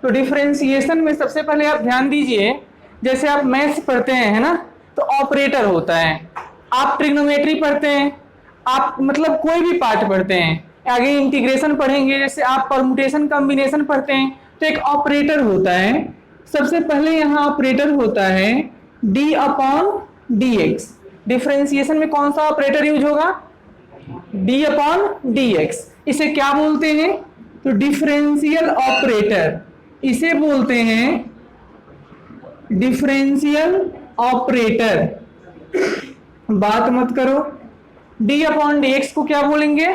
तो डिफरेंशिएशन में सबसे पहले आप ध्यान दीजिए, जैसे आप मैथ्स पढ़ते हैं है ना, तो ऑपरेटर होता है। आप ट्रिग्नोमेट्री पढ़ते हैं, आप मतलब कोई भी पार्ट पढ़ते हैं, आगे इंटीग्रेशन पढ़ेंगे, जैसे आप परमुटेशन कॉम्बिनेशन पढ़ते हैं, तो एक ऑपरेटर होता है। सबसे पहले यहाँ ऑपरेटर होता है d upon d x. Differentiation में कौन सा ऑपरेटर यूज होगा? D upon d x. इसे क्या बोलते हैं? तो डिफरेंशियल ऑपरेटर, इसे बोलते हैं डिफरेंशियल ऑपरेटर। बात मत करो, डी अपॉन डी एक्स को क्या बोलेंगे?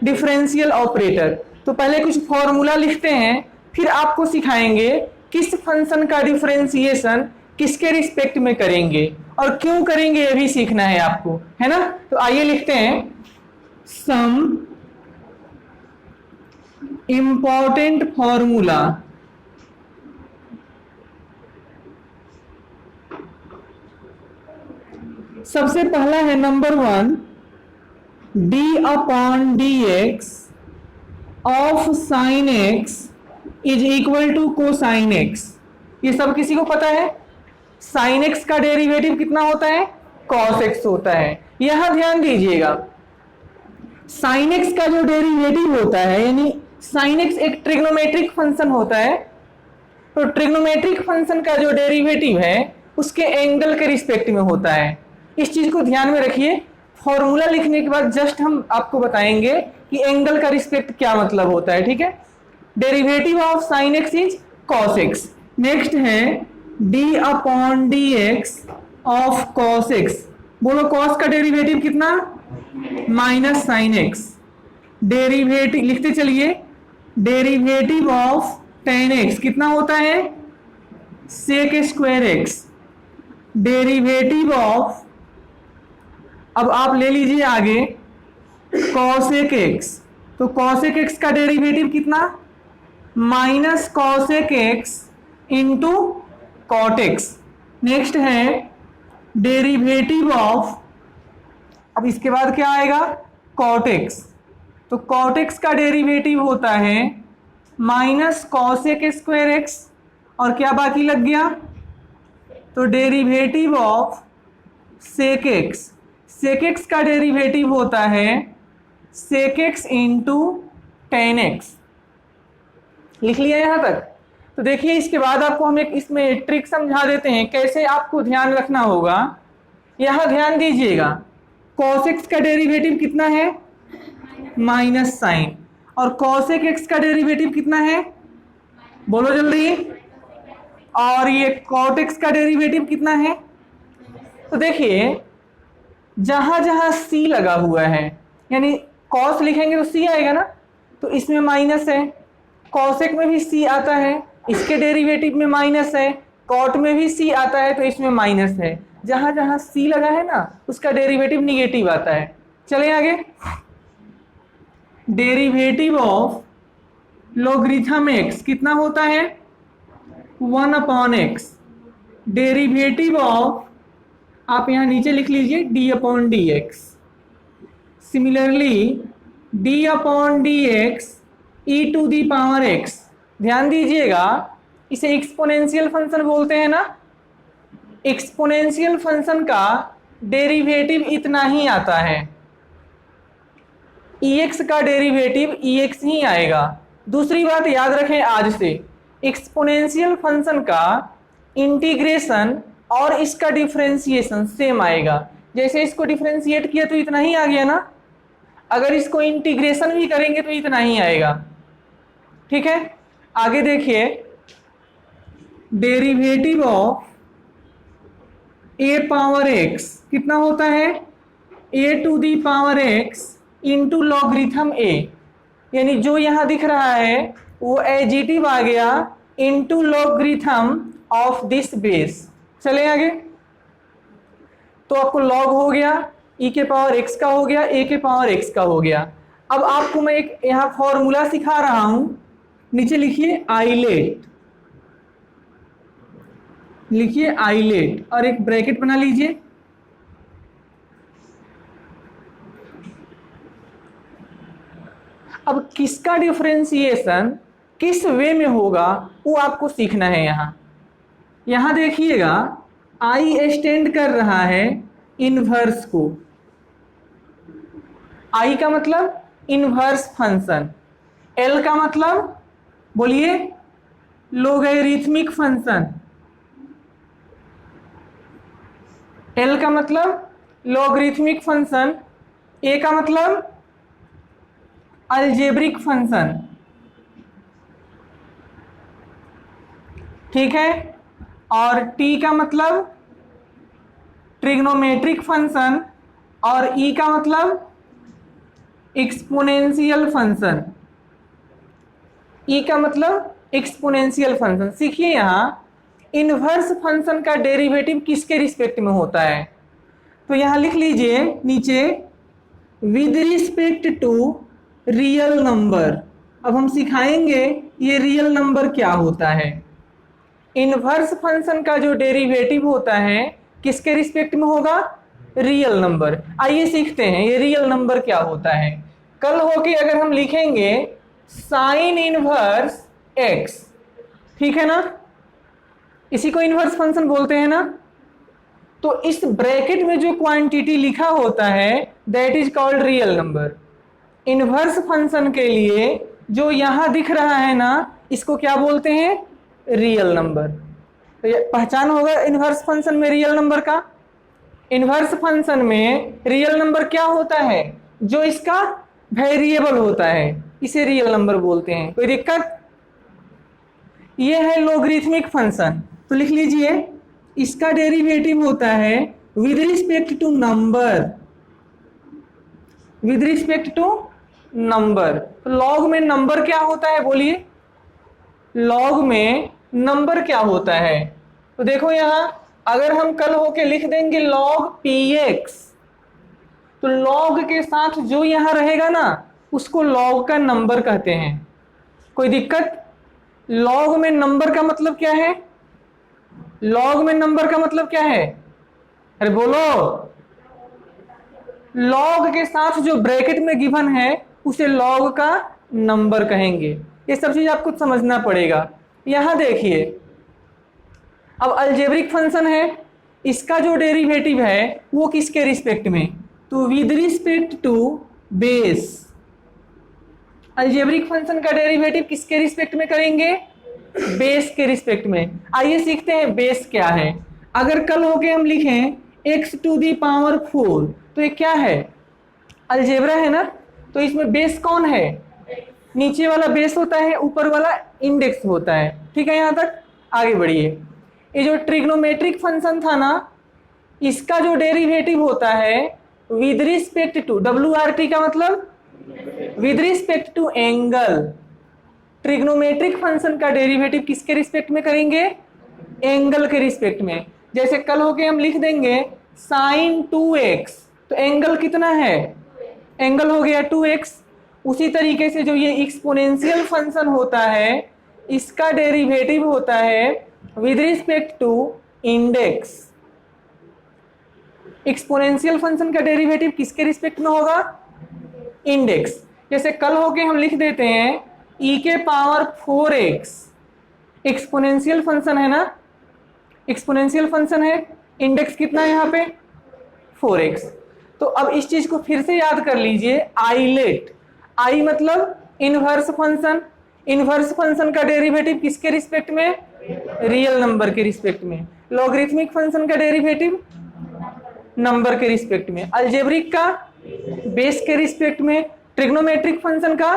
Differential operator. तो पहले कुछ फॉर्मूला लिखते हैं, फिर आपको सिखाएंगे किस फंक्शन का डिफरेंशिएशन किसके रिस्पेक्ट में करेंगे और क्यों करेंगे, ये भी सीखना है आपको, है ना। तो आइए लिखते हैं सम इंपॉर्टेंट फॉर्मूला। सबसे पहला है number 1, d upon d x of sine x is equal to cosine x. ये सब किसी को पता है। साइन एक्स का डेरिवेटिव कितना होता है? कॉस एक्स होता है। यहां ध्यान दीजिएगा, साइन एक्स का जो डेरिवेटिव होता है, यानी साइन एक्स एक ट्रिग्नोमेट्रिक फंक्शन होता है, तो ट्रिग्नोमेट्रिक फंक्शन का जो डेरिवेटिव है उसके एंगल के रिस्पेक्ट में होता है। इस चीज को ध्यान में रखिए। फॉर्मूला लिखने के बाद जस्ट हम आपको बताएंगे कि एंगल का रिस्पेक्ट क्या मतलब होता है, ठीक है। Derivative of sine x is cos x. Next है d upon d x of cos x. बोलो कॉस का डेरिवेटिव कितना? Minus sine x. डेरिवेटिव लिखते चलिए, डेरिवेटिव ऑफ टेन एक्स कितना होता है? Sec square x. Derivative of, अब आप ले लीजिए आगे कॉसेक एक्स। तो कॉसेक एक्स का डेरिवेटिव कितना? Minus cosec x into cot x. Next है डेरिवेटिव ऑफ, अब इसके बाद क्या आएगा? Cot x. तो कॉट एक्स का डेरिवेटिव होता है माइनस कॉसेक स्क्वायर एक्स, और क्या बाकी लग गया? तो derivative of sec x. Sec x का डेरिवेटिव होता है sec x into tan x. लिख लिया यहां तक? तो देखिए इसके बाद आपको हम एक इसमें ट्रिक समझा देते हैं कैसे आपको ध्यान रखना होगा। यहां ध्यान दीजिएगा, कॉस एक्स का डेरिवेटिव कितना है? Minus sine. और कॉसेक एक्स का डेरिवेटिव कितना है? बोलो जल्दी। और ये कॉट एक्स का डेरिवेटिव कितना है? तो देखिए जहां जहां सी लगा हुआ है, यानी कॉस लिखेंगे तो सी आएगा ना, तो इसमें माइनस है। कॉसेक में भी सी आता है, इसके डेरिवेटिव में माइनस है। कॉट में भी सी आता है, तो इसमें माइनस है। जहां जहां सी लगा है ना, उसका डेरिवेटिव निगेटिव आता है। चलें आगे। डेरिवेटिव ऑफ लॉगरिथम एक्स कितना होता है? 1 अपॉन एक्स। डेरिवेटिव ऑफ, आप यहां नीचे लिख लीजिए d upon d x. Similarly d upon d x e to the power x. ध्यान दीजिएगा, इसे एक्सपोनेंशियल फंक्शन बोलते हैं ना। एक्सपोनेंशियल फंक्शन का डेरिवेटिव इतना ही आता है, एक्स का डेरिवेटिव एक्स ही आएगा। दूसरी बात याद रखें आज से, एक्सपोनेंशियल फंक्शन का इंटीग्रेशन और इसका डिफरेंशिएशन सेम आएगा। जैसे इसको डिफरेंशिएट किया तो इतना ही आ गया ना, अगर इसको इंटीग्रेशन भी करेंगे तो इतना ही आएगा, ठीक है। आगे देखिए, derivative of a power x कितना होता है? A to the power x into logarithm a, यानी जो यहां दिख रहा है वो एजिटिव आ गया into logarithm of this base. चले आगे। तो आपको लॉग हो गया, ई के पावर एक्स का हो गया, ए के पावर एक्स का हो गया। अब आपको मैं एक यहां फॉर्मूला सिखा रहा हूं, नीचे लिखिए आइलेट, लिखिए आइलेट और एक ब्रैकेट बना लीजिए। अब किसका डिफरेंशिएशन किस वे में होगा वो आपको सीखना है। यहाँ देखिएगा, आई स्टैंड कर रहा है इनवर्स को। आई का मतलब इनवर्स फंक्शन, एल का मतलब बोलिए लोगैरिथमिक फंक्शन, एल का मतलब लॉगरिथमिक फंक्शन, ए का मतलब अलजेब्रिक फंक्शन, ठीक है, और टी का मतलब ट्रिग्नोमेट्रिक फंक्शन, और ई का मतलब एक्सपोनेंशियल फंक्शन, ई का मतलब एक्सपोनेंशियल फंक्शन। सीखिए यहाँ इनवर्स फंक्शन का डेरिवेटिव किसके रिस्पेक्ट में होता है, तो यहाँ लिख लीजिए नीचे with respect to real number. अब हम सिखाएंगे ये रियल नंबर क्या होता है। इनवर्स फंक्शन का जो डेरिवेटिव होता है किसके रिस्पेक्ट में होगा, रियल नंबर। आइए सीखते हैं ये रियल नंबर क्या होता है। कल होके अगर हम लिखेंगे साइन इनवर्स एक्स, ठीक है ना, इसी को इनवर्स फंक्शन बोलते हैं ना, तो इस ब्रैकेट में जो क्वांटिटी लिखा होता है that is called real number. Inverse function के लिए जो यहां दिख रहा है ना, इसको क्या बोलते हैं, रियल नंबर। तो ये पहचान होगा इनवर्स फंक्शन में रियल नंबर का। इनवर्स फंक्शन में रियल नंबर क्या होता है, जो इसका वेरिएबल होता है, इसे रियल नंबर बोलते हैं। कोई दिक्कत, ये है लोगरिथमिक फंक्शन, तो लिख लीजिए इसका डेरिवेटिव होता है with respect to number, with respect to number. तो लॉग में नंबर क्या होता है, बोलिए लॉग में नंबर क्या होता है। तो देखो यहां अगर हम कल होके लिख देंगे लॉग px, तो लॉग के साथ जो यहां रहेगा ना उसको लॉग का नंबर कहते हैं। कोई दिक्कत, लॉग में नंबर का मतलब क्या है, लॉग में नंबर का मतलब क्या है, अरे बोलो, लॉग के साथ जो ब्रैकेट में गिवन है उसे लॉग का नंबर कहेंगे। ये सब चीज आपको समझना पड़ेगा। यहां देखिए अब अलजेब्रिक फंक्शन है, इसका जो डेरिवेटिव है वो किसके रिस्पेक्ट में, तो with respect to base. Algebraic function का डेरिवेटिव किसके रिस्पेक्ट में करेंगे, बेस के रिस्पेक्ट में। आइए सीखते हैं बेस क्या है। अगर कल होके हम लिखें x टू दी पावर 4, तो ये क्या है, अलजेब्रा है ना, तो इसमें बेस कौन है, नीचे वाला बेस होता है, ऊपर वाला इंडेक्स होता है। ठीक है, यहां तक आगे बढ़िए। ये जो ट्रिग्नोमेट्रिक फंक्शन था ना, इसका जो डेरिवेटिव होता है विद रिस्पेक्ट टू, WRT का मतलब with respect to angle. Trigonometric function का डेरिवेटिव किसके रिस्पेक्ट में करेंगे, एंगल के रिस्पेक्ट में। जैसे कल होके हम लिख देंगे साइन 2x, तो एंगल कितना है, एंगल हो गया 2x। उसी तरीके से जो ये एक्सपोनेंशियल फंक्शन होता है इसका डेरिवेटिव होता है with respect to index. Exponential function का डेरिवेटिव किसके रिस्पेक्ट में होगा, इंडेक्स। जैसे कल होके हम लिख देते हैं e के पावर 4x, एक्सपोनेंशियल फंक्शन है ना, एक्सपोनेंशियल फंक्शन है, इंडेक्स कितना है यहाँ पे 4x। तो अब इस चीज को फिर से याद कर लीजिए, आईलेट, आई मतलब इनवर्स फंक्शन, इनवर्स फंक्शन का डेरिवेटिव किसके रिस्पेक्ट में, रियल नंबर के रिस्पेक्ट में। लॉगरिथमिक फंक्शन का डेरिवेटिव नंबर के रिस्पेक्ट में, अलजेब्रिक का बेस के रिस्पेक्ट में, ट्रिग्नोमेट्रिक फंक्शन का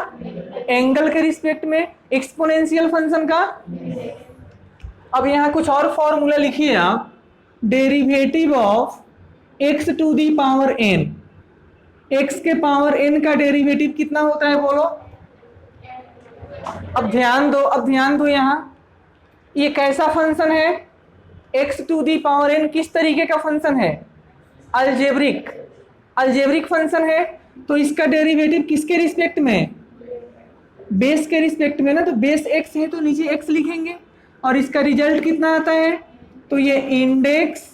एंगल के रिस्पेक्ट में, एक्सपोनेंशियल फंक्शन का। अब यहां कुछ और फॉर्मूला लिखिए आप, derivative of x to the power n, x के पावर n का डेरिवेटिव कितना होता है बोलो। अब ध्यान दो, अब ध्यान दो, यहां ये कैसा फंक्शन है, x to the power n किस तरीके का फंक्शन है, अलजेब्रिक, अलजेब्रिक फंक्शन है। तो इसका डेरिवेटिव किसके रिस्पेक्ट में, बेस के रिस्पेक्ट में ना, तो बेस x है तो नीचे x लिखेंगे, और इसका रिजल्ट कितना आता है, तो ये इंडेक्स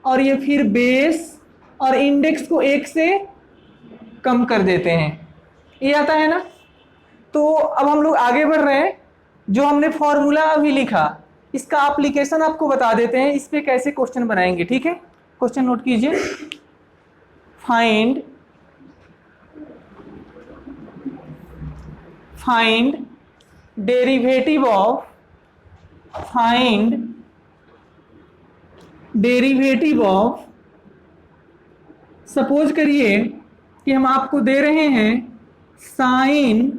और ये फिर बेस, और इंडेक्स को 1 से कम कर देते हैं, ये आता है ना। तो अब हम लोग आगे बढ़ रहे हैं, जो हमने फॉर्मूला अभी लिखा इसका एप्लीकेशन आपको बता देते हैं, इस पे कैसे क्वेश्चन बनाएंगे। ठीक है, क्वेश्चन नोट कीजिए। फाइंड डेरिवेटिव ऑफ सपोज करिए कि हम आपको दे रहे हैं साइन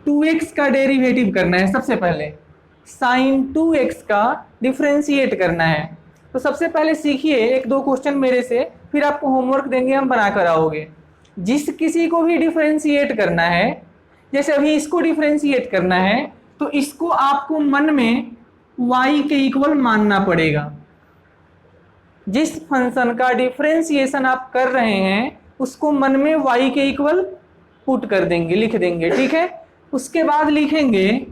2x का डेरिवेटिव करना है। सबसे पहले साइन 2x का डिफरेंशिएट करना है। तो सबसे पहले सीखिए एक दो क्वेश्चन मेरे से, फिर आपको होमवर्क देंगे, हम बना कर आओगे। जिस किसी को भी डिफरेंशिएट करना है, जैसे अभी इसको डिफरेंशिएट करना है, तो इसको आपको मन में y के इक्वल मानना पड़ेगा। जिस फंक्शन का डिफरेंशिएशन आप कर रहे हैं उसको मन में y के इक्वल पुट कर देंगे, लिख देंगे। ठीक है, उसके बाद लिखेंगे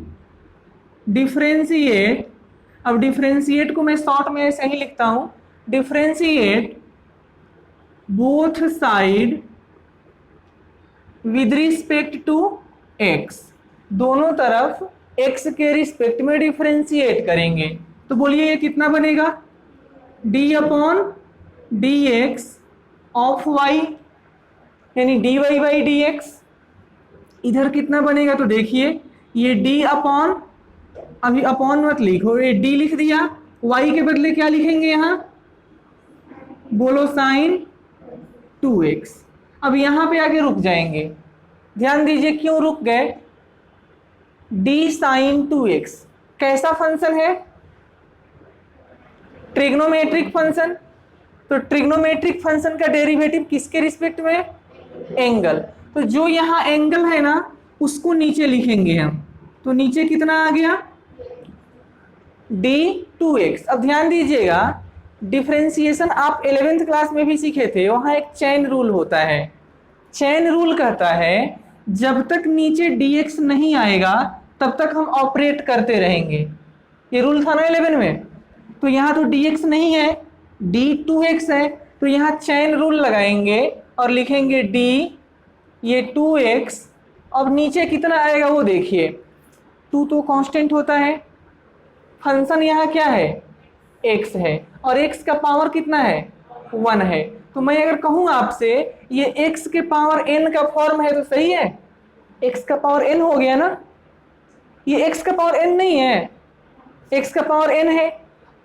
डिफरेंशिएट। अब डिफरेंशिएट को मैं शॉर्ट में ऐसे ही लिखता हूं, differentiate both side with respect to x। दोनों तरफ x के रिस्पेक्ट में डिफरेंशिएट करेंगे। तो बोलिए ये कितना बनेगा, d upon dx of y, यानी dy बाई dx। इधर कितना बनेगा, तो देखिए ये d अपॉन, अभी अपॉन मत लिखो, ये d लिख दिया, y के बदले क्या लिखेंगे यहाँ, बोलो साइन 2x। अब यहाँ पे आगे रुक जाएंगे, ध्यान दीजिए क्यों रुक गए। d साइन 2x कैसा फंक्शन है, ट्रिग्नोमेट्रिक फंक्शन। तो ट्रिग्नोमेट्रिक फंक्शन का डेरिवेटिव किसके रिस्पेक्ट में, एंगल। तो जो यहाँ एंगल है ना उसको नीचे लिखेंगे हम। तो नीचे कितना आ गया, d 2x। अब ध्यान दीजिएगा डिफरेंशिएशन आप 11th क्लास में भी सीखे थे, वहां एक चेन रूल होता है। चेन रूल कहता है जब तक नीचे dx नहीं आएगा तब तक हम ऑपरेट करते रहेंगे। ये रूल था ना 11 में। तो यहाँ तो dx नहीं है, d 2x है, तो यहाँ चेन रूल लगाएंगे और लिखेंगे d ये 2x। अब नीचे कितना आएगा वो देखिए, 2 तो कांस्टेंट होता है, फंक्शन यहाँ क्या है, x है, और x का पावर कितना है, 1 है। तो मैं अगर कहूँ आपसे ये x के पावर n का फॉर्म है तो सही है, x का पावर n हो गया ना। ये x का पावर n नहीं है, x का पावर n है।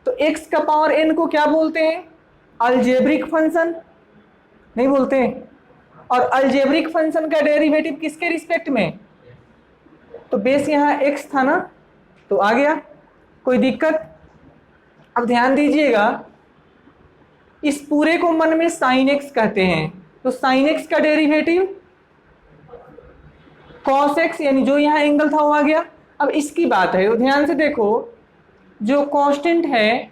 तो x का पावर n को क्या बोलते हैं, अलजेब्रिक फंक्शन, नहीं बोलते। और अलजेब्रिक फंक्शन का डेरिवेटिव किसके रिस्पेक्ट में, तो बेस यहाँ x था ना, तो आ गया, कोई दिक्कत। अब ध्यान दीजिएगा इस पूरे को मन में साइन x कहते हैं। तो साइन x का डेरिवेटिव cos x, यानी जो यहाँ एंगल था वो आ गया। अब इसकी बात है, तो ध्यान से देखो, जो कांस्टेंट है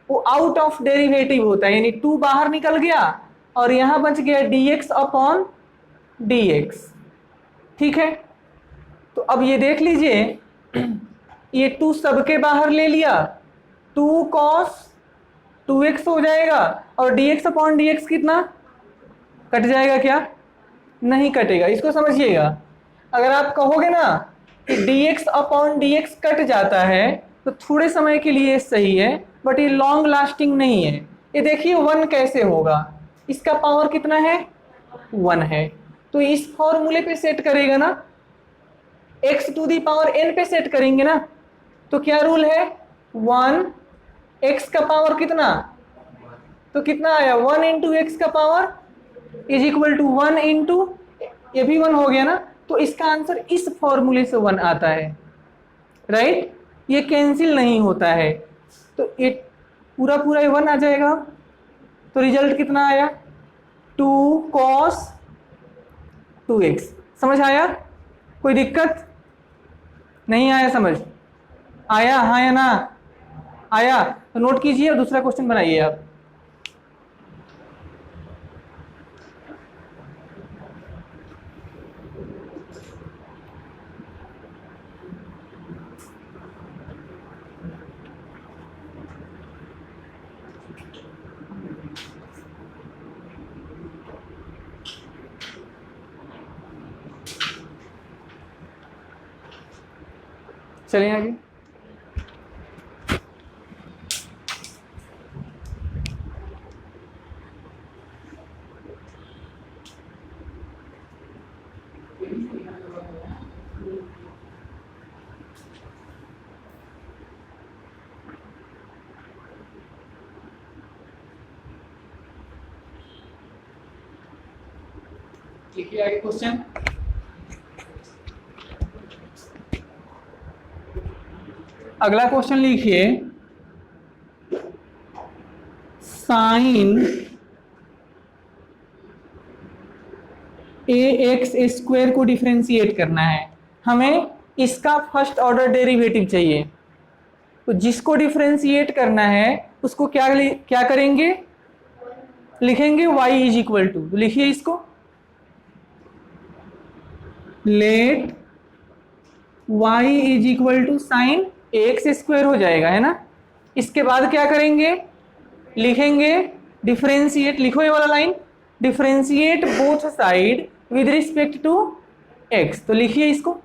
वो आउट ऑफ डेरिवेटिव होता है, यानी 2 बाहर निकल गया और यहाँ बच गया dx अपॉन dx। ठीक है, तो अब ये देख लीजिए ये 2 सबके बाहर ले लिया, 2 cos 2x हो जाएगा, और dx अपॉन dx कितना, कट जाएगा क्या, नहीं कटेगा। इसको समझिएगा, अगर आप कहोगे ना कि dx अपॉन dx कट जाता है तो थोड़े समय के लिए सही है, बट ये लॉन्ग लास्टिंग नहीं है। ये देखिए 1 कैसे होगा, इसका पावर कितना है, 1 है। तो इस फॉर्मूले पे सेट करेगा ना, x to the power n पे सेट करेंगे ना, तो क्या रूल है, 1, x का पावर कितना, तो कितना आया, 1 इंटू एक्स का power is equal to 1 into, ये भी 1 हो गया ना। तो इसका आंसर इस फॉर्मूले से 1 आता है, राइट। ये कैंसिल नहीं होता है, तो ये पूरा 1 आ जाएगा। तो रिजल्ट कितना आया, 2 cos 2x। समझ आया, कोई दिक्कत नहीं आया, समझ आया, हाँ या ना आया, तो नोट कीजिए और दूसरा क्वेश्चन बनाइए आप। चलिए आगे। लिखिए आगे क्वेश्चन। अगला क्वेश्चन लिखिए, साइन ए एक्स स्क्वायर को डिफरेंशिएट करना है। हमें इसका फर्स्ट ऑर्डर डेरिवेटिव चाहिए। तो जिसको डिफरेंशिएट करना है उसको क्या करेंगे, लिखेंगे y इज इक्वल टू, लिखिए इसको, let y is equal to sine x square हो जाएगा, है ना। इसके बाद क्या करेंगे, लिखेंगे डिफरेंशिएट, लिखो ये वाला line, differentiate both side with respect to x। तो लिखिए इसको,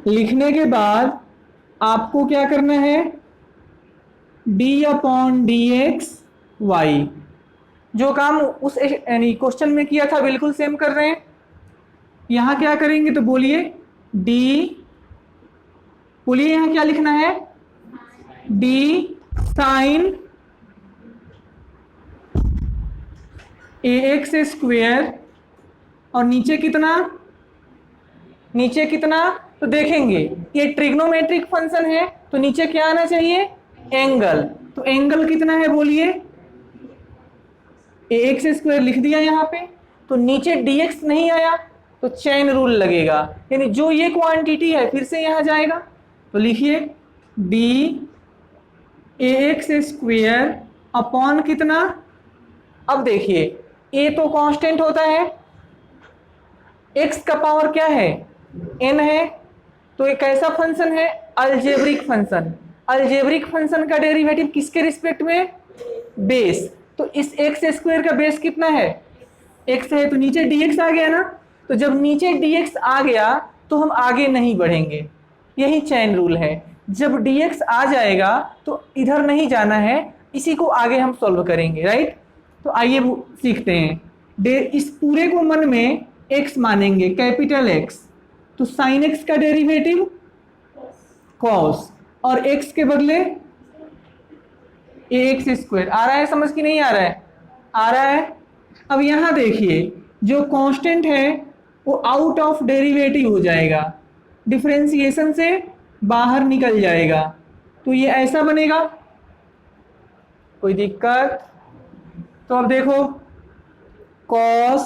लिखने के बाद आपको क्या करना है, d/dx y। जो काम उस क्वेश्चन में किया था बिल्कुल सेम कर रहे हैं। यहां क्या करेंगे तो बोलिए d, बोलिए यहां क्या लिखना है, d साइन ax स्क्वायर, और नीचे कितना, नीचे कितना, तो देखेंगे ये ट्रिग्नोमेट्रिक फंक्शन है तो नीचे क्या आना चाहिए, एंगल। तो एंगल कितना है बोलिए, ax स्क्वायर लिख दिया यहाँ पे, तो नीचे dx नहीं आया तो चेन रूल लगेगा, यानी जो ये क्वांटिटी है फिर से यहाँ जाएगा। तो लिखिए d ax स्क्वायर अपॉन कितना, अब देखिए a तो कांस्टेंट होता है, x का पावर क्या है, n है, तो ये कैसा फंक्शन है, अलजेब्रिक फंक्शन। अलजेब्रिक फंक्शन का डेरिवेटिव किसके रिस्पेक्ट में, बेस। तो इस x स्क्वायर का बेस कितना है, x है, तो नीचे dx आ गया ना। तो जब नीचे dx आ गया तो हम आगे नहीं बढ़ेंगे, यही चेन रूल है। जब dx आ जाएगा तो इधर नहीं जाना है, इसी को आगे हम सॉल्व करेंगे, राइट। तो आइए सीखते हैं। इस पूरे को मन में x मानेंगे, कैपिटल X। तो साइन x का डेरिवेटिव कॉस, और x के बदले ax स्क्वायर। आ रहा है समझ की नहीं आ रहा है, आ रहा है। अब यहां देखिए जो कांस्टेंट है वो आउट ऑफ डेरिवेटिव हो जाएगा, डिफरेंशिएशन से बाहर निकल जाएगा, तो ये ऐसा बनेगा, कोई दिक्कत। तो अब देखो cos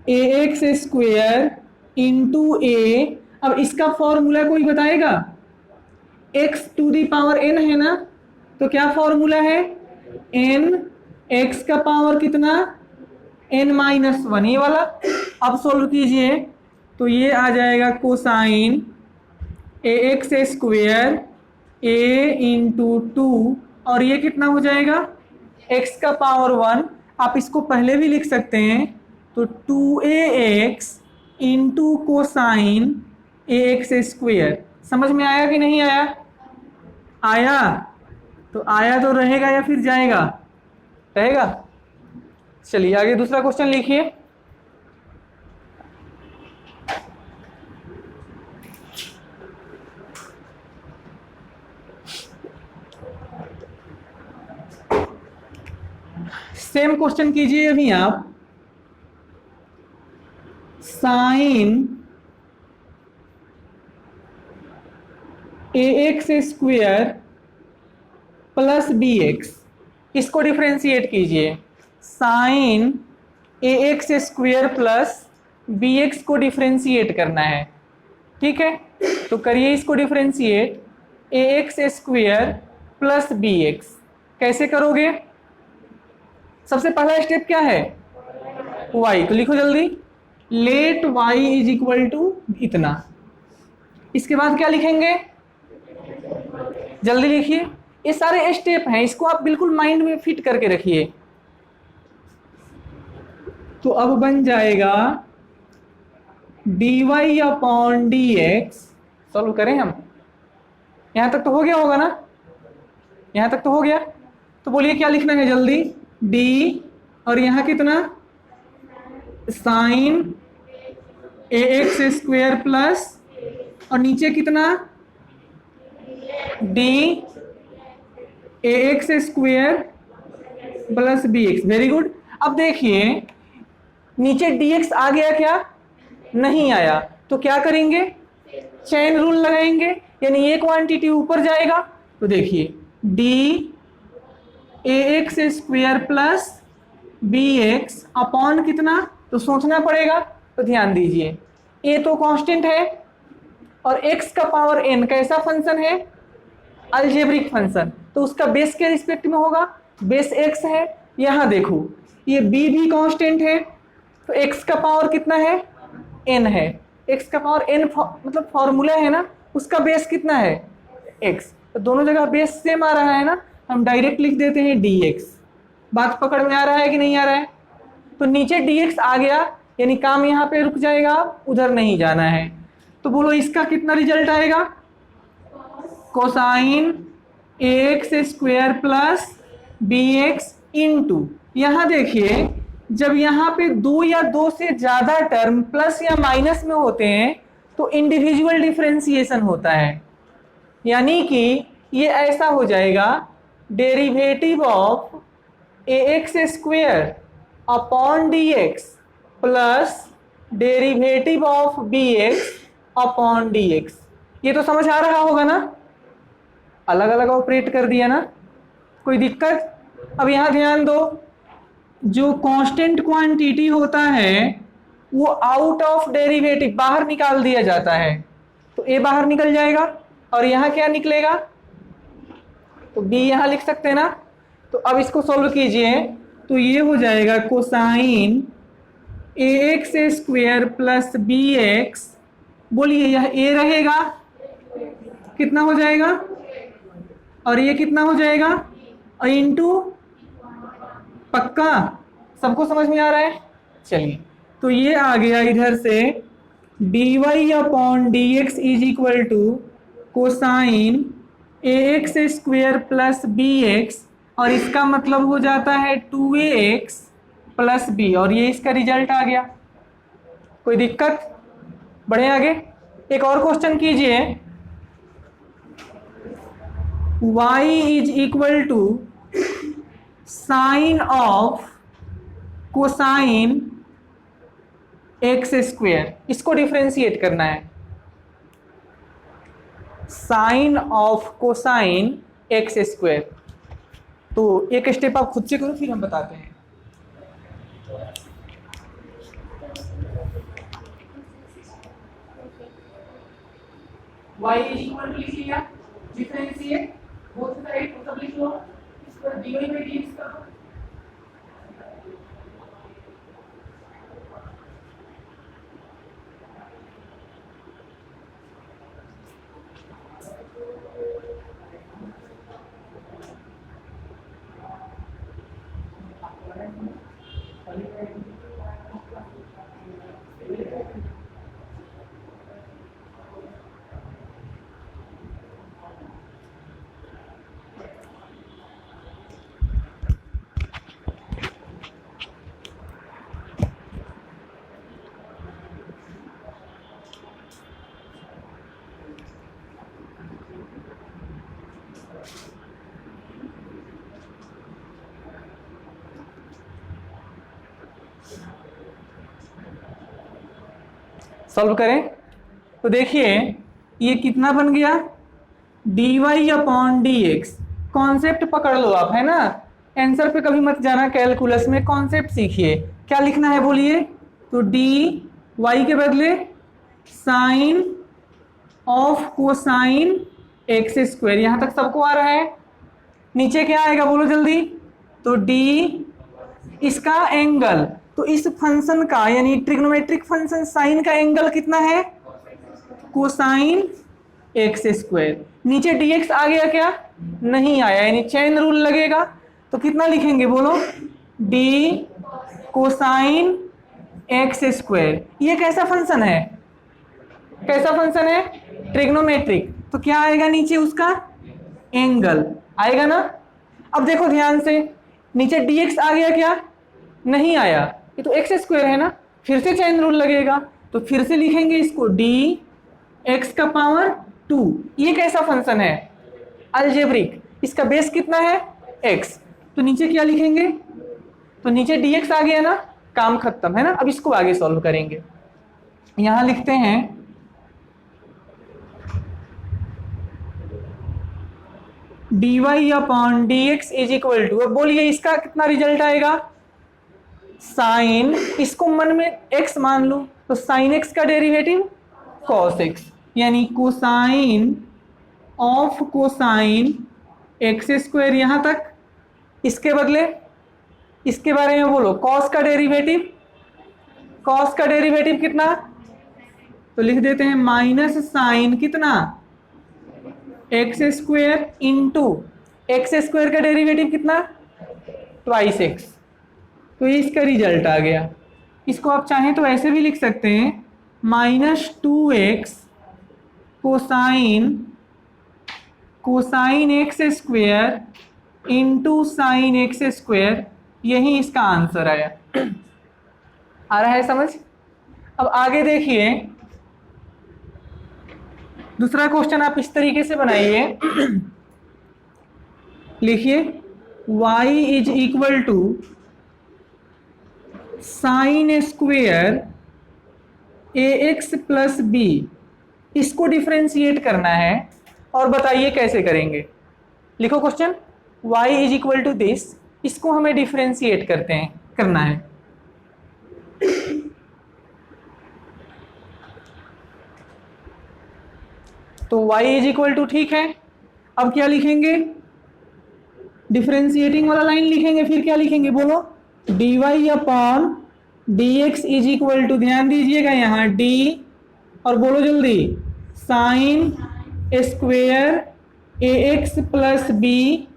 ax square into a, अब इसका फॉर्मूला कोई बताएगा, x to the power n है ना, तो क्या फॉर्मूला है, n, x का पावर कितना, n-1, ये वाला। अब सोल्व कीजिए तो ये आ जाएगा cosine ax square a into 2, और ये कितना हो जाएगा, x का पावर 1। आप इसको पहले भी लिख सकते हैं, तो 2ax into cosine ax square. समझ में आया कि नहीं आया, आया, तो आया तो रहेगा या फिर जाएगा, रहेगा। चलिए आगे दूसरा क्वेश्चन लिखिए। सेम क्वेश्चन कीजिए अभी आप, sine ax square plus bx, इसको डिफरेंशिएट कीजिए। Sine ax square plus bx को डिफरेंशिएट करना है, ठीक है। तो करिए इसको differentiate, ax square plus bx। कैसे करोगे, सबसे पहला स्टेप क्या है, y, तो लिखो जल्दी, let y is equal to इतना। इसके बाद क्या लिखेंगे, जल्दी लिखिए, ये सारे स्टेप हैं, इसको आप बिल्कुल माइंड में फिट करके रखिए। तो अब बन जाएगा dy अपॉन dx, सॉल्व करें हम। यहां तक तो हो गया होगा ना, यहां तक तो हो गया। तो बोलिए क्या लिखना है जल्दी, d और यहां कितना साइन ax स्क्वेयर प्लस और नीचे कितना d ax square plus bx। Very good. अब देखिए नीचे dx आ गया क्या, नहीं आया, तो क्या करेंगे, चेन रूल लगाएंगे, यानी ये क्वांटिटी ऊपर जाएगा। तो देखिए d ax square plus bx upon कितना, तो सोचना पड़ेगा। तो ध्यान दीजिए a तो कांस्टेंट है और x का पावर n कैसा फंक्शन है, अलजेब्रिक फंक्शन, तो उसका बेस के रिस्पेक्ट में होगा, बेस x है। यहां देखो ये b भी कांस्टेंट है, तो x का पावर कितना है, n है। x का पावर n मतलब फॉर्मूला है ना, उसका बेस कितना है x, तो दोनों जगह बेस सेम आ रहा है ना, हम डायरेक्ट लिख देते हैं dx। बात पकड़ में आ रहा है कि नहीं आ रहा है। तो नीचे dx आ गया, यानी काम यहाँ पे रुक जाएगा, उधर नहीं जाना है। तो बोलो इसका कितना रिजल्ट आएगा, cosine ax square plus bx into, यहाँ देखिए जब यहाँ पे दो या दो से ज्यादा टर्म प्लस या माइनस में होते हैं तो इंडिविजुअल डिफरेंशिएशन होता है, यानी कि ये ऐसा हो जाएगा derivative of ax square upon dx plus derivative of bx upon dx। ये तो समझ आ रहा होगा ना, अलग अलग ऑपरेट कर दिया ना, कोई दिक्कत। अब यहां ध्यान दो, जो कांस्टेंट क्वांटिटी होता है वो आउट ऑफ डेरिवेटिव बाहर निकाल दिया जाता है, तो a बाहर निकल जाएगा और यहां क्या निकलेगा, तो b यहां लिख सकते हैं ना। तो अब इसको सॉल्व कीजिए, तो ये हो जाएगा cosine ax square plus bx, बोलिए यह a रहेगा, कितना हो जाएगा, और ये कितना हो जाएगा, और इंटू, पक्का सबको समझ में आ रहा है। चलिए तो ये आ गया इधर से dy upon dx is equal to cosine ax square plus bx, और इसका मतलब हो जाता है 2ax प्लस b, और ये इसका रिजल्ट आ गया। कोई दिक्कत, बढ़े आगे। एक और क्वेश्चन कीजिए, y is equal to sine of cosine x square, इसको डिफरेंशिएट करना है, sine of cosine x square. तो एक स्टेप आप खुद से करो फिर हम बताते हैं। y इज इक्वल टू लिख लिया, डिफरेंशिएट बोथ साइड मतलब लिख लो, इस पर dy बाय dx करो। सॉल्व करें तो देखिए ये कितना बन गया, dy अपॉन dx। कॉन्सेप्ट पकड़ लो आप, है ना, आंसर पे कभी मत जाना, कैलकुलस में कॉन्सेप्ट सीखिए। क्या लिखना है बोलिए, तो dy के बदले sine of cosine x square, यहां तक सबको आ रहा है। नीचे क्या आएगा बोलो जल्दी, तो d इसका एंगल, तो इस फंक्शन का यानी ट्रिग्नोमेट्रिक फंक्शन साइन का एंगल कितना है, कोसाइन एक्स स्क्वायर। नीचे dx आ गया क्या, नहीं आया, यानी चेन रूल लगेगा। तो कितना लिखेंगे बोलो, d कोसाइन एक्स स्क्वायर। ये कैसा फंक्शन है, कैसा फंक्शन है? ट्रिग्नोमेट्रिक। तो क्या आएगा नीचे उसका? एंगल आएगा ना। अब देखो ध्यान से, नीचे dx आ गया क्या? नहीं आया, ये तो एक्स स्क्वायर है ना। फिर से चेन रूल लगेगा, तो फिर से लिखेंगे इसको dx का पावर 2। ये कैसा फंक्शन है? अलजेब्रिक। इसका बेस कितना है? x। तो नीचे क्या लिखेंगे? तो नीचे dx आ गया ना, काम खत्म है ना। अब इसको आगे सॉल्व करेंगे। यहां लिखते हैं dy upon dx is equal to, अब बोलिए इसका कितना रिजल्ट आएगा? साइन, इसको मन में x मान लो, तो साइन x का डेरिवेटिव cos x, यानी cosine of cosine x square यहां तक। इसके बदले इसके बारे में बोलो, cos का डेरिवेटिव, cos का डेरिवेटिव कितना? तो लिख देते हैं माइनस साइन कितना? X square into x square का डेरिवेटिव कितना? Twice x. तो ये इसका रिजल्ट आ गया। इसको आप चाहें तो ऐसे भी लिख सकते हैं, -2x cosine x square into sine x square, यही इसका आंसर आया। आ रहा है समझ? अब आगे देखिए, दूसरा क्वेश्चन आप इस तरीके से बनाइए, लिखिए y is equal to sine square ax plus b. इसको डिफ्रेंशिएट करना है और बताइए कैसे करेंगे। लिखो question, y is equal to this, इसको हमें डिफ्रेंशिएट करना है। तो y इज इक्वल टू, ठीक है। अब क्या लिखेंगे? डिफ्रेंशिएटिंग वाला लाइन लिखेंगे, फिर क्या लिखेंगे बोलो? dy upon dx is equal to, ध्यान दीजिएगा यहाँ d, और बोलो जल्दी, sine square ax plus b.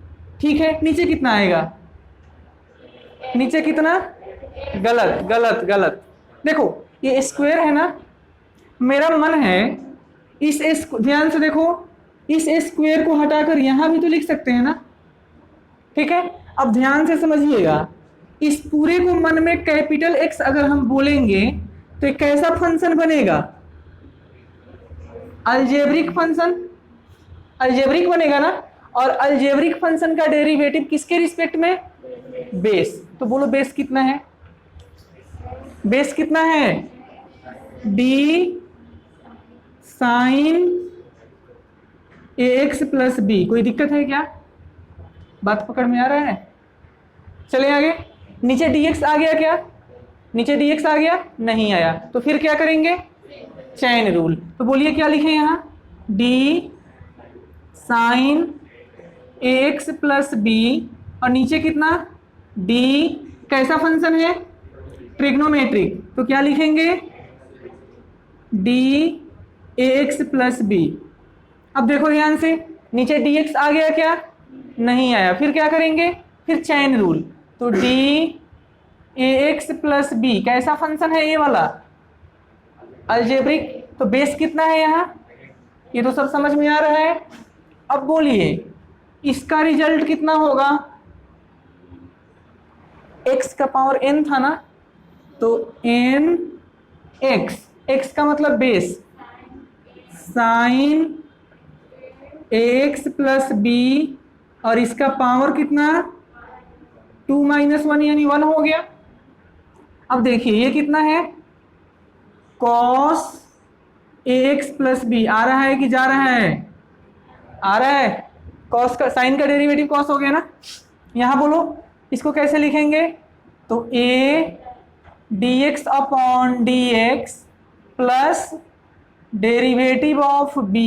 ठीक है, नीचे कितना आएगा? नीचे कितना? गलत गलत गलत। देखो ये स्क्वायर है ना, मेरा मन है ध्यान से देखो, इस स्क्वायर को हटाकर यहां भी तो लिख सकते हैं ना। ठीक है, अब ध्यान से समझिएगा, इस पूरे को मन में कैपिटल एक्स अगर हम बोलेंगे तो एक कैसा फंक्शन बनेगा? अलजेब्रिक फंक्शन, अलजेब्रिक बनेगा ना। और अलजेब्रिक फंक्शन का डेरिवेटिव किसके रिस्पेक्ट में? बेस। तो बोलो बेस कितना है? बेस कितना है? D sine ax plus b. कोई दिक्कत है क्या? बात पकड़ में आ रहा है? चले आगे। नीचे dx आ गया क्या? नीचे dx आ गया? नहीं आया, तो फिर क्या करेंगे? Chain rule. तो बोलिए क्या लिखें यहाँ? d sine ax plus b, और नीचे कितना? d कैसा फंक्शन है? ट्रिग्नोमेट्रिक। तो क्या लिखेंगे? d ax plus b. अब देखो ध्यान से, नीचे dx आ गया क्या? नहीं आया, फिर क्या करेंगे? फिर चैन रूल। तो d ax प्लस बी कैसा फंक्शन है? ये वाला अलजेब्रिक। तो बेस कितना है यहाँ? ये तो सब समझ में आ रहा है। अब बोलिए इसका रिजल्ट कितना होगा? x का पावर n था ना, तो n x का मतलब base, sine ax plus b, और इसका पावर कितना? 2 - 1 यानी 1 हो गया। अब देखिए ये कितना है? cos ax plus b. आ रहा है कि जा रहा है? आ रहा है। cos का, साइन का डेरिवेटिव cos हो गया ना। यहाँ बोलो इसको कैसे लिखेंगे? तो a dx upon dx plus derivative of b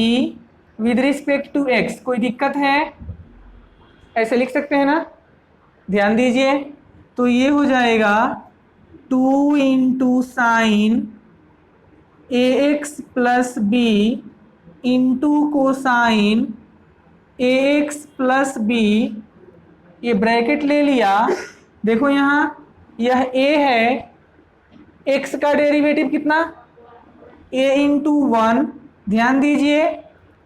with respect to x। कोई दिक्कत है? ऐसे लिख सकते हैं ना। ध्यान दीजिए, तो ये हो जाएगा 2 into sine ax plus b into cosine ax plus b. ये ब्रैकेट ले लिया। देखो यहाँ यह a है, x का डेरिवेटिव कितना? a इंटू 1, ध्यान दीजिए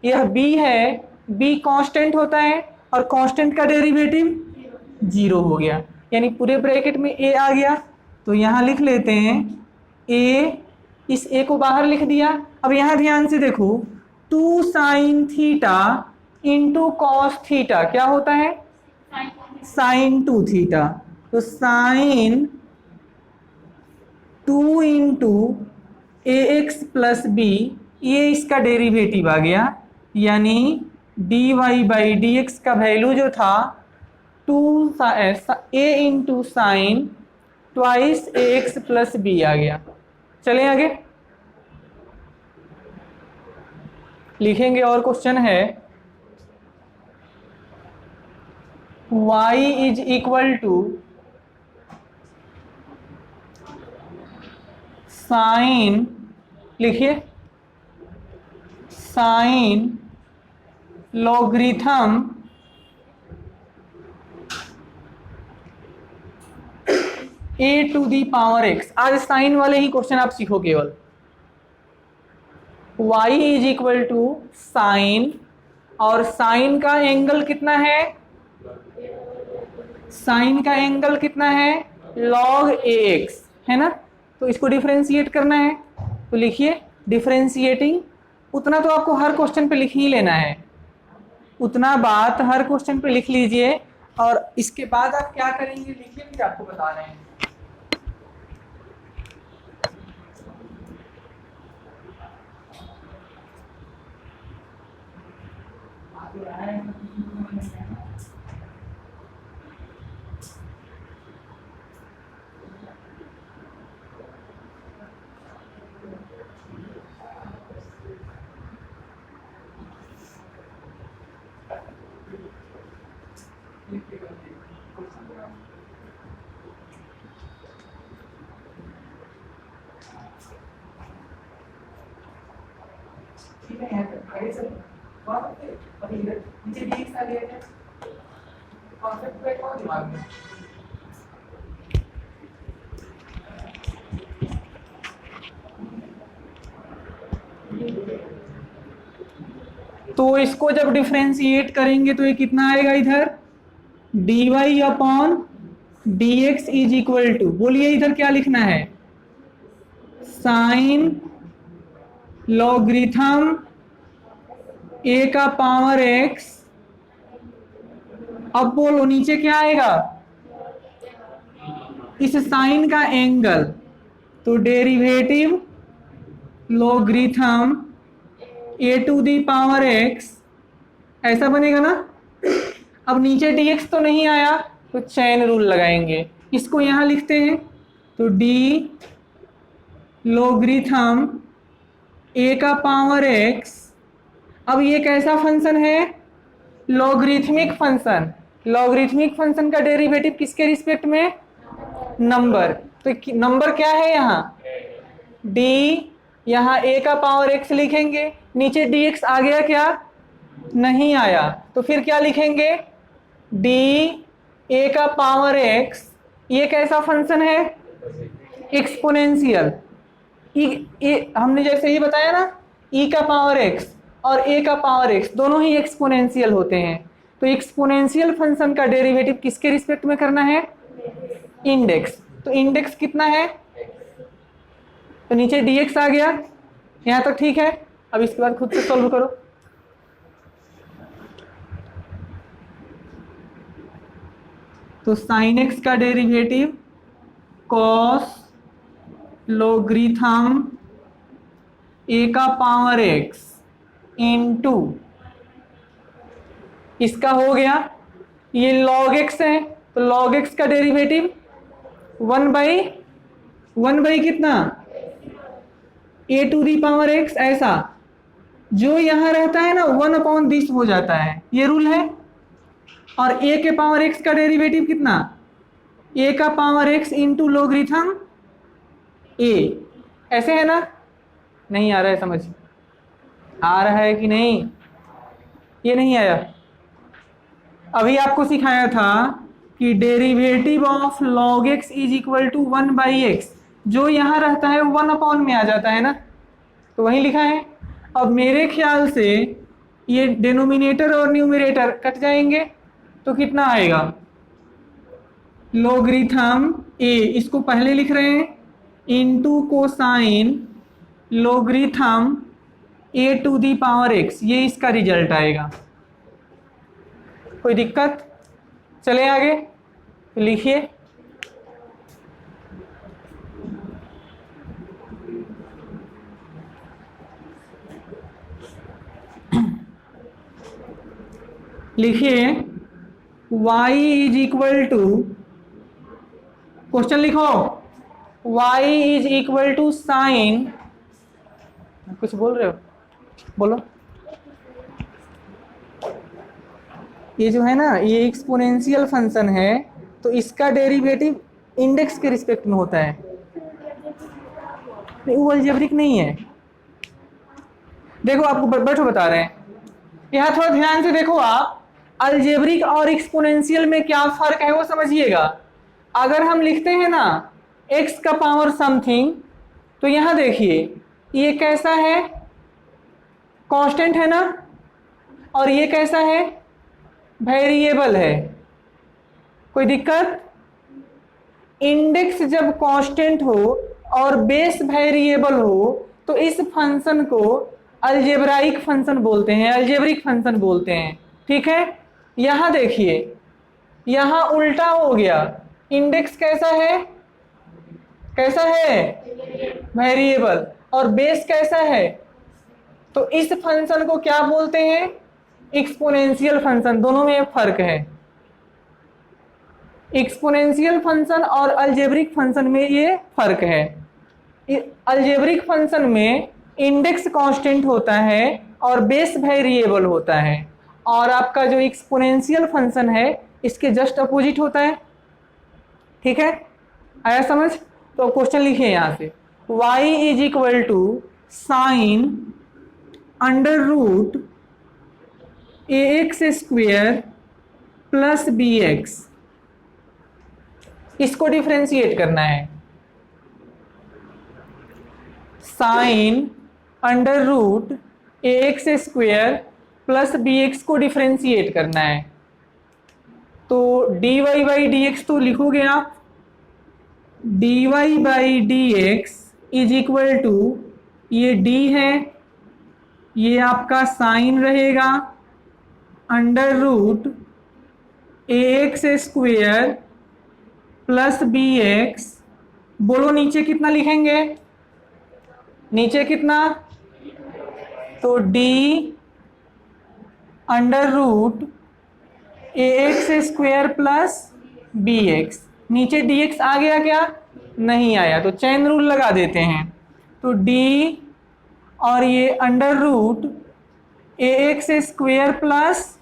यह b है, b कांस्टेंट होता है और कांस्टेंट का डेरिवेटिव 0 हो गया, यानी पूरे ब्रैकेट में a आ गया। तो यहाँ लिख लेते हैं a, इस a को बाहर लिख दिया। अब यहाँ ध्यान से देखो 2 sine theta into cos theta क्या होता है, साइन 2 थीटा। तो sine 2 into a x plus b, ये इसका डेरिवेटिव आ गया, यानी d y by d x का वैल्यू जो था 2 a into sine twice a x plus b आ गया। चलें आगे लिखेंगे और क्वेश्चन है y is equal to sine, लिखिए sine logarithm a to the power x। आज साइन वाले ही क्वेश्चन आप सीखो केवल। y is equal to sine, और साइन का एंगल कितना है, साइन का एंगल कितना है log ax, है ना। तो इसको डिफरेंशिएट करना है, तो लिखिए डिफरेंशिएटिंग। उतना तो आपको हर क्वेश्चन पे लिख ही लेना है, उतना बात हर क्वेश्चन पे लिख लीजिए, और इसके बाद आप क्या करेंगे लिखिए, फिर आपको बता रहे हैं। तो इसको जब डिफरेंशिएट करेंगे तो ये कितना आएगा इधर, d y upon d x is equal to, बोलिए इधर क्या लिखना है, साइन लॉगरिथम ए का पावर एक्स। अब बोलो नीचे क्या आएगा, इस साइन का एंगल, तो derivative logarithm a to the power x, ऐसा बनेगा ना। अब नीचे dx तो नहीं आया, तो चेन रूल लगाएंगे, इसको यहाँ लिखते हैं, तो डी लॉगरिथम ए का पावर एक्स। अब ये कैसा फंक्शन है, लॉगरिथमिक फंक्शन। लॉगरिथमिक फंक्शन का डेरिवेटिव किसके रिस्पेक्ट में, नंबर। तो नंबर क्या है यहाँ, डी, यहाँ a का पावर x लिखेंगे, नीचे dx आ गया क्या, नहीं आया, तो फिर क्या लिखेंगे, d a का पावर x। ये कैसा फंक्शन है, एक्सपोनेंशियल। हमने जैसे ही बताया ना, e का पावर x और a का पावर x दोनों ही एक्सपोनेंशियल होते हैं। तो एक्सपोनेंशियल फंक्शन का डेरिवेटिव किसके रिस्पेक्ट में करना है, इंडेक्स। तो इंडेक्स कितना है, तो नीचे dx आ गया, यहाँ तक ठीक है। अब इसके बाद खुद से सॉल्व करो। तो साइन x का डेरिवेटिव कॉस लॉगरिथम a का पावर x इनटू, इसका हो गया, ये log x है, तो log x का डेरिवेटिव 1 बाई कितना, a to the power x। ऐसा जो यहां रहता है ना 1 अपॉन दिस हो जाता है, ये रूल है। और a के पावर x का डेरिवेटिव कितना, a का power x into logarithm a, ऐसे है ना। नहीं आ रहा है समझ, आ रहा है कि नहीं, ये नहीं आया। अभी आपको सिखाया था कि derivative of log x is equal to 1 by x, जो यहाँ रहता है 1 अपॉन में आ जाता है ना, तो वही लिखा है। अब मेरे ख्याल से ये डिनोमिनेटर और न्यूमरेटर कट जाएंगे, तो कितना आएगा, लोगरिथम ए, इसको पहले लिख रहे हैं, into cosine logarithm a to the power x, ये इसका रिजल्ट आएगा। कोई दिक्कत? चले आगे, लिखिए। लिखिए y is equal to, question लिखो, y is equal to sine, कुछ बोल रहे हो, बोलो। ये जो है ना, ये एक्सपोनेंशियल फंक्शन है, तो इसका डेरिवेटिव इंडेक्स के रिस्पेक्ट में होता है, नहीं वो अलजेब्रिक नहीं है। देखो आपको बैठो बता रहे हैं, यहाँ थोड़ा ध्यान से देखो आप, अलजेब्रिक और एक्सपोनेंशियल में क्या फर्क है वो समझिएगा। अगर हम लिखते हैं ना x का पावर समथिंग, तो यहाँ देखिए ये कैसा है, कांस्टेंट है ना, और ये कैसा है, वेरिएबल है। कोई दिक्कत? इंडेक्स जब कांस्टेंट हो और बेस वेरिएबल हो, तो इस फंक्शन को अलजेब्राइक फंक्शन बोलते हैं, अलजेब्रिक फंक्शन बोलते हैं। ठीक है, यहां देखिए, यहां उल्टा हो गया, इंडेक्स कैसा है, कैसा है, वेरिएबल, और बेस कैसा है, तो इस फंक्शन को क्या बोलते हैं, एक्सपोनेंशियल फंक्शन। दोनों में फर्क है, एक्सपोनेंशियल फंक्शन और अलजेब्रिक फंक्शन में ये फर्क है। अलजेब्रिक फंक्शन में इंडेक्स कांस्टेंट होता है और बेस वेरिएबल होता है, और आपका जो एक्सपोनेंशियल फंक्शन है इसके जस्ट अपोजिट होता है। ठीक है, आया समझ? तो क्वेश्चन लिखिए यहां से, y is equal to sine under root a x square plus b x, इसको डिफरेंशिएट करना है। Sine under root a x square plus b x को डिफरेंशिएट करना है। तो d y by d x तो लिखोगे आप, d y by d x is equal to, ये डी है, ये आपका साइन रहेगा, under root a x square plus b x, बोलो नीचे कितना लिखेंगे, नीचे कितना, तो d under root a x square plus b x, नीचे डी एक्स आ गया क्या, नहीं आया, तो चेन रूल लगा देते हैं। तो डी और ये under root a x square plus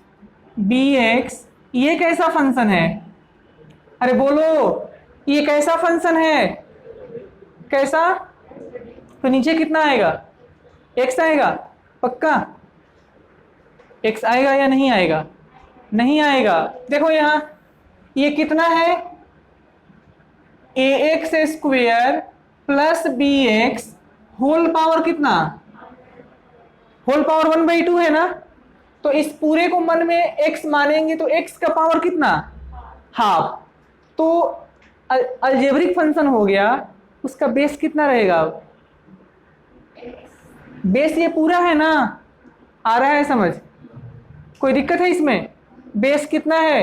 b x, ये कैसा फंक्शन है, अरे बोलो ये कैसा फंक्शन है, कैसा, तो नीचे कितना आएगा, x आएगा, पक्का x आएगा या नहीं आएगा, नहीं आएगा। देखो यहां ये कितना है, a x square plus b x whole power कितना, होल पावर 1/2 है ना, तो इस पूरे को मन में x मानेंगे तो x का पावर कितना, हाफ, तो अलजेब्रिक फंक्शन हो गया, उसका बेस कितना रहेगा, बेस ये पूरा है ना, आ रहा है समझ, कोई दिक्कत है इसमें, बेस कितना है,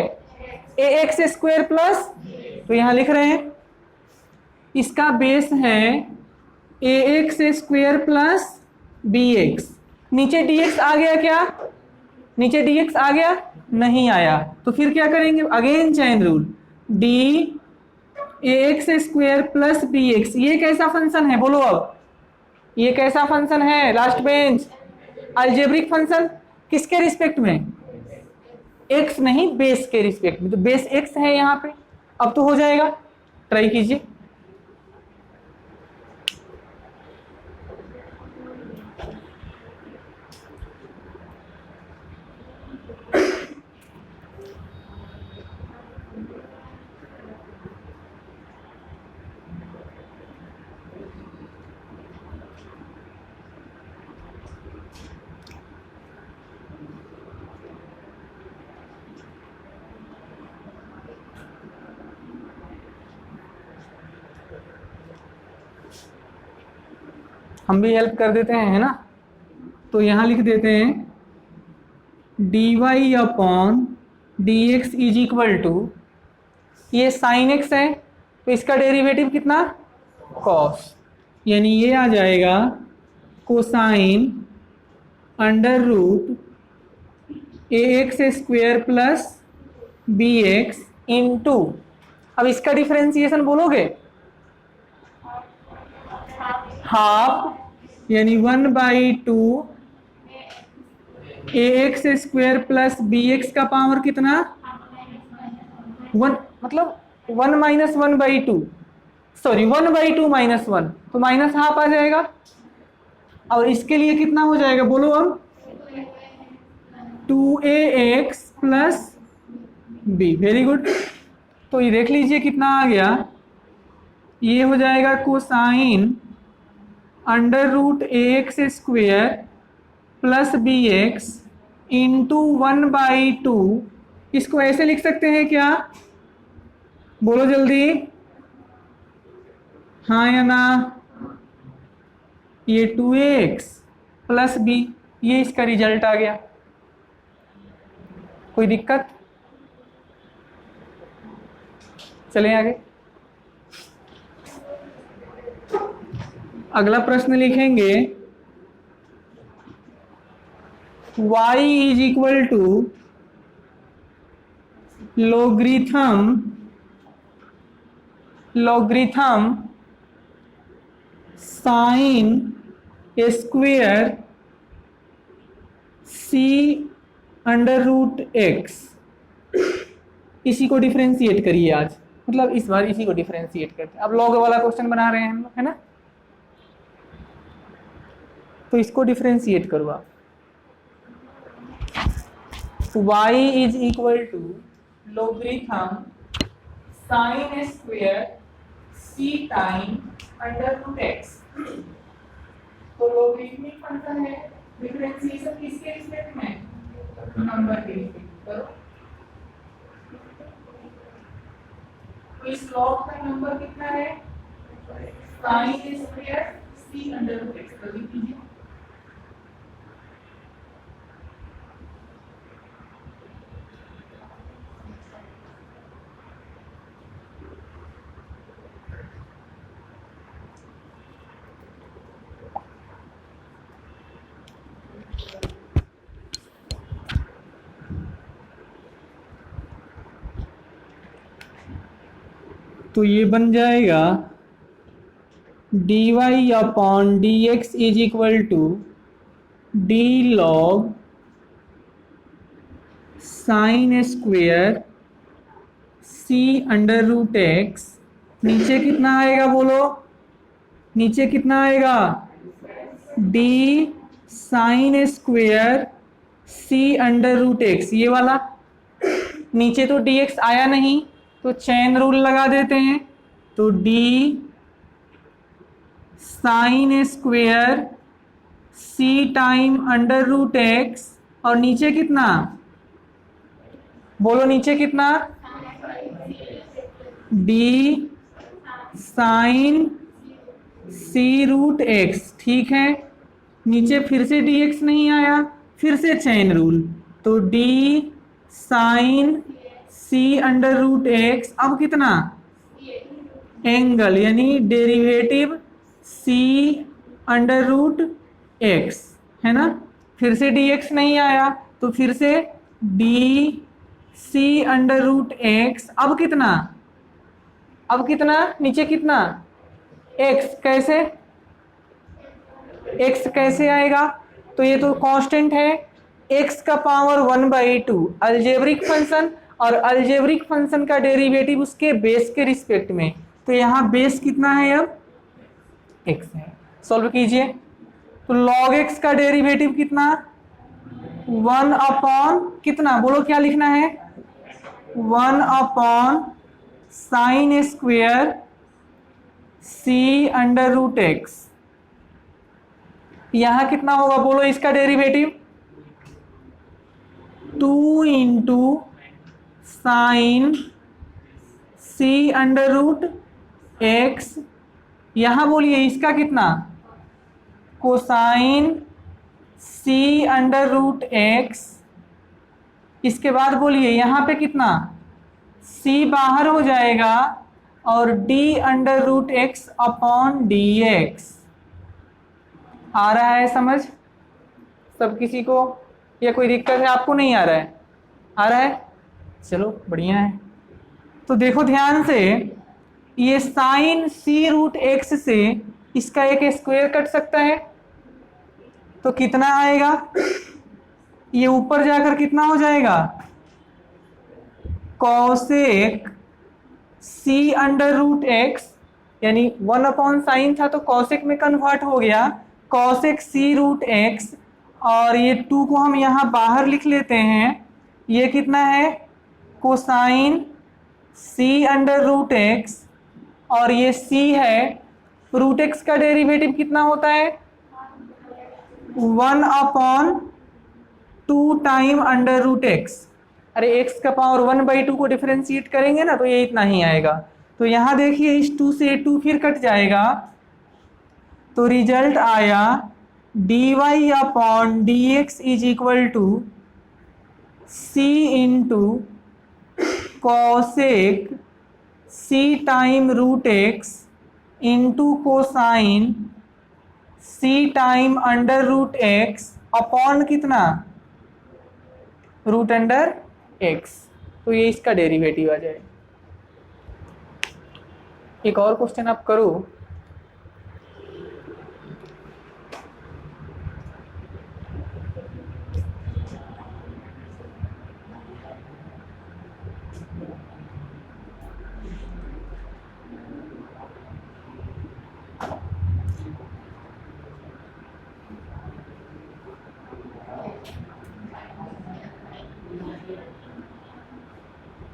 ए एक्स स्क्वेयर प्लस, तो यहां लिख रहे हैं इसका बेस है a x square plus b x, नीचे डी एक्स आ गया क्या, नीचे डी एक्स आ गया, नहीं आया, तो फिर क्या करेंगे, again chain rule, d a x square plus b x, ये कैसा फंक्शन है, बोलो अब ये कैसा फंक्शन है, लास्ट बेंच, अलजेब्रिक फंक्शन, किसके रिस्पेक्ट में, एक्स नहीं बेस के रिस्पेक्ट में, तो बेस एक्स है यहाँ पे। अब तो हो जाएगा, ट्राई कीजिए। हम भी हेल्प कर देते हैं, है ना। तो यहाँ लिख देते हैं d y upon d x is equal to, ये साइन एक्स है तो इसका डेरिवेटिव कितना, कॉस, यानी ये आ जाएगा cosine under root a x square plus b x into, अब इसका डिफरेंशिएशन बोलोगे, हाफ, यानी 1/2 a x square plus b x का पावर कितना, 1, मतलब 1 माइनस 1/2, सॉरी 1/2 माइनस 1, तो माइनस हाफ आ जाएगा। और इसके लिए कितना हो जाएगा बोलो अब, 2ax plus B, very good. तो ये देख लीजिए कितना आ गया, ये हो जाएगा cosine under root a x square plus b x into 1/2, इसको ऐसे लिख सकते हैं क्या, बोलो जल्दी, हाँ या ना। ये 2ax प्लस बी, ये इसका रिजल्ट आ गया। कोई दिक्कत, चलें आगे। अगला प्रश्न लिखेंगे y is equal to logarithm sine square c under root x, इसी को डिफरेंशिएट करिए आज, मतलब इस बार इसी को डिफरेंशिएट करते हैं। अब लॉग वाला क्वेश्चन बना रहे हैं हम लोग, है ना, तो इसको डिफरेंशिएट करो आप। y is equal to logarithm sine square c time under root x, तो लोगरिथमिक फंक्शन है, डिफरेंशिएशन किसके रिस्पेक्ट में, नंबर के रिस्पेक्ट करो। तो इस लॉग का नंबर कितना है, sine square c under root x, तो लिख लीजिए। तो ये बन जाएगा d y upon d x is equal to d log sine square c under root x, नीचे कितना आएगा बोलो, नीचे कितना आएगा, D sign square c under root x, ये वाला। नीचे तो डी एक्स आया नहीं तो चेन रूल लगा देते हैं, तो D sign square c time under root x, और नीचे कितना बोलो, नीचे कितना, डी साइन सी रूट एक्स, ठीक है। नीचे फिर से डी एक्स नहीं आया, फिर से चेन रूल, तो डी साइन सी अंडर रूट एक्स, अब कितना, एंगल, यानी डेरिवेटिव सी अंडर रूट एक्स, है ना। फिर से डी एक्स नहीं आया तो फिर से d c under root x, अब कितना, अब कितना, नीचे कितना, एक्स, कैसे, एक्स कैसे आएगा, तो ये तो कांस्टेंट है, एक्स का पावर 1/2 अलजेब्रिक फंक्शन, और अलजेब्रिक फंक्शन का डेरिवेटिव उसके बेस के रिस्पेक्ट में, तो यहाँ बेस कितना है, अब एक्स है। सॉल्व कीजिए, तो log x का डेरिवेटिव कितना, 1 अपॉन कितना, बोलो क्या लिखना है, 1 upon sine square c under root x, यहाँ कितना होगा बोलो इसका डेरिवेटिव, 2 इंटू साइन सी अंडर रूट एक्स, यहाँ बोलिए इसका कितना, कोसाइन सी अंडर रूट एक्स, इसके बाद बोलिए यहाँ पे कितना, सी बाहर हो जाएगा और d under root x upon d x. आ रहा है समझ सब किसी को, या कोई दिक्कत है आपको, नहीं आ रहा है? आ रहा है, चलो बढ़िया है। तो देखो ध्यान से, ये साइन सी रूट एक्स से इसका एक स्क्वायर कट सकता है, तो कितना आएगा, ये ऊपर जाकर कितना हो जाएगा, cosec c under root x, यानी 1 अपॉन साइन था तो कॉसेक में कन्वर्ट हो गया, कॉसेक सी रूट एक्स, और ये 2 को हम यहाँ बाहर लिख लेते हैं, ये कितना है, कोसाइन सी अंडर रूट एक्स, और ये सी है, रूट एक्स का डेरिवेटिव कितना होता है, 1 upon 2 time under root x. अरे एक्स का पावर 1/2 को डिफरेंशिएट करेंगे ना तो ये इतना ही आएगा। तो यहाँ देखिए इस 2 से 2 फिर कट जाएगा, तो रिजल्ट आया dy upon d x is equal to c into cosec c time root x into cosine c time under root x upon कितना, रूट अंडर एक्स। तो ये इसका डेरिवेटिव आ जाए। एक और क्वेश्चन आप करो।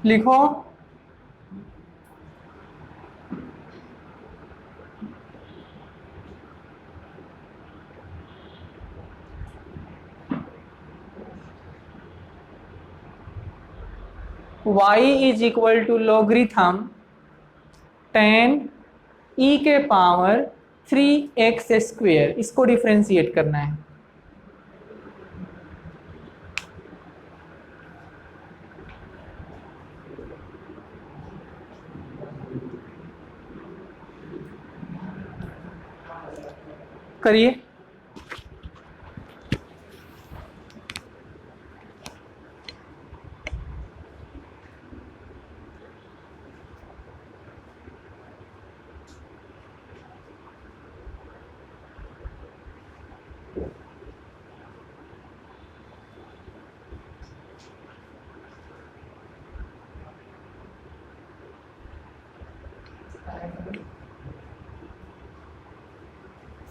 लिखो y is equal to logarithm tan e के पावर 3x स्क्वेयर, इसको डिफरेंशिएट करना है। करिए।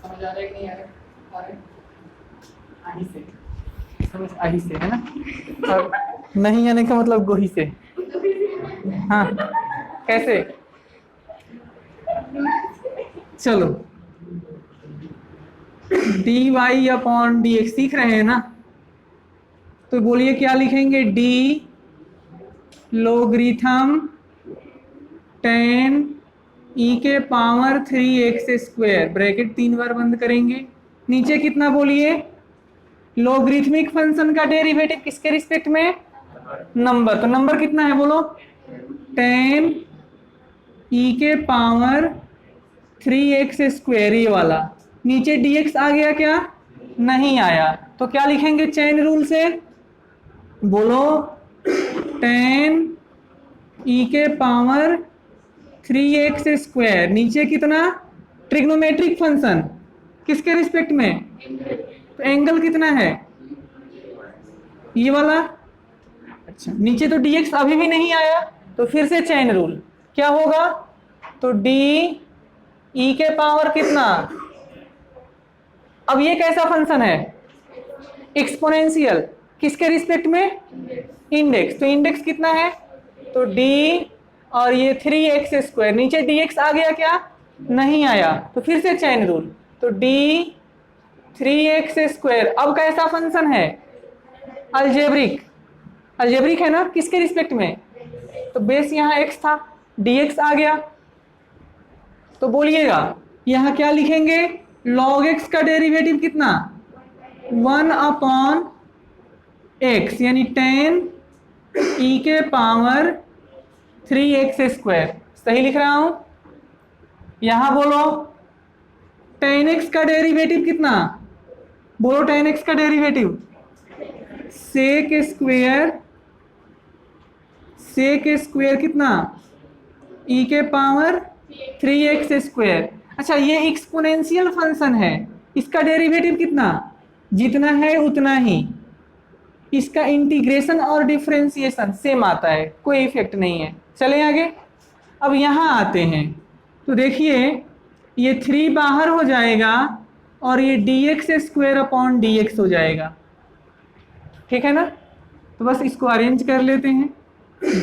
समझ आ रहा है कि नहीं आ रहा है? आही से समझ, आही से है ना, और नहीं आने का मतलब गोही से। हाँ कैसे, चलो d y upon d x सीख रहे हैं ना, तो बोलिए क्या लिखेंगे, डी लोगरिथम tan e के पावर 3x स्क्वायर, ब्रैकेट 3 बार बंद करेंगे, नीचे कितना बोलिए, लोगरिथमिक फंक्शन का डेरिवेटिव किसके रिस्पेक्ट में, नंबर, तो नंबर कितना है बोलो, tan e के पावर 3x स्क्वायर, ये वाला, नीचे dx आ गया क्या, नहीं आया, तो क्या लिखेंगे चेन रूल से, बोलो tan e के पावर 3x स्क्वायर, नीचे कितना, ट्रिग्नोमेट्रिक फंक्शन किसके रिस्पेक्ट में, तो एंगल कितना है, ये वाला, अच्छा नीचे तो dx अभी भी नहीं आया, तो फिर से चेन रूल क्या होगा, तो d e के पावर कितना, अब ये कैसा फंक्शन है, एक्सपोनेंशियल, किसके रिस्पेक्ट में, इंडेक्स, तो इंडेक्स कितना है, तो d और ये 3x स्क्वायर, नीचे dx आ गया क्या, नहीं आया, तो फिर से चेन रूल, तो d 3x स्क्वायर, अब कैसा फंक्शन है, अलजेब्रिक, अलजेब्रिक है ना, किसके रिस्पेक्ट में, तो बेस यहाँ x था, dx आ गया, तो बोलिएगा यहाँ क्या लिखेंगे, लॉग एक्स का डेरिवेटिव कितना, 1/x यानी 10e⁻3x²। सही लिख रहा हूं? यहां बोलो 10x का डेरिवेटिव कितना, बोलो 10x का डेरिवेटिव, सेक स्क्वेयर कितना, e⁻3x²। अच्छा, ये एक्सपोनेंशियल फंक्शन है, इसका डेरिवेटिव कितना, जितना है उतना ही। इसका इंटीग्रेशन और डिफरेंशिएशन सेम आता है, कोई इफेक्ट नहीं है। चले आगे। अब यहाँ आते हैं तो देखिए ये 3 बाहर हो जाएगा और ये dx² हो जाएगा। ठीक है ना? तो बस इसको अरेंज कर लेते हैं।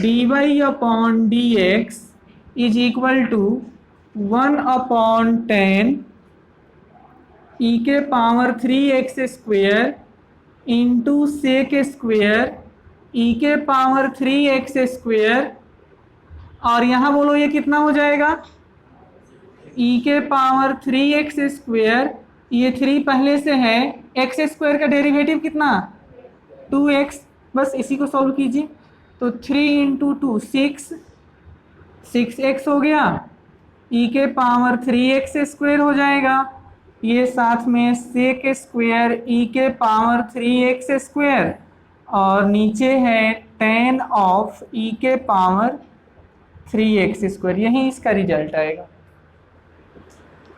dy/dx is equal to 1/10 e⁻3x² into sec² e⁻3x²। और यहाँ बोलो ये कितना हो जाएगा, e⁻3x²। ये 3 पहले से है, x² का डेरिवेटिव कितना, 2x। बस इसी को सॉल्व कीजिए। तो 3 × 2 6x हो गया, e⁻3x² हो जाएगा। ये साथ में sec² e⁻3x², और नीचे है tan ऑफ e⁻3x²। यही इसका रिजल्ट आएगा,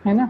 है ना।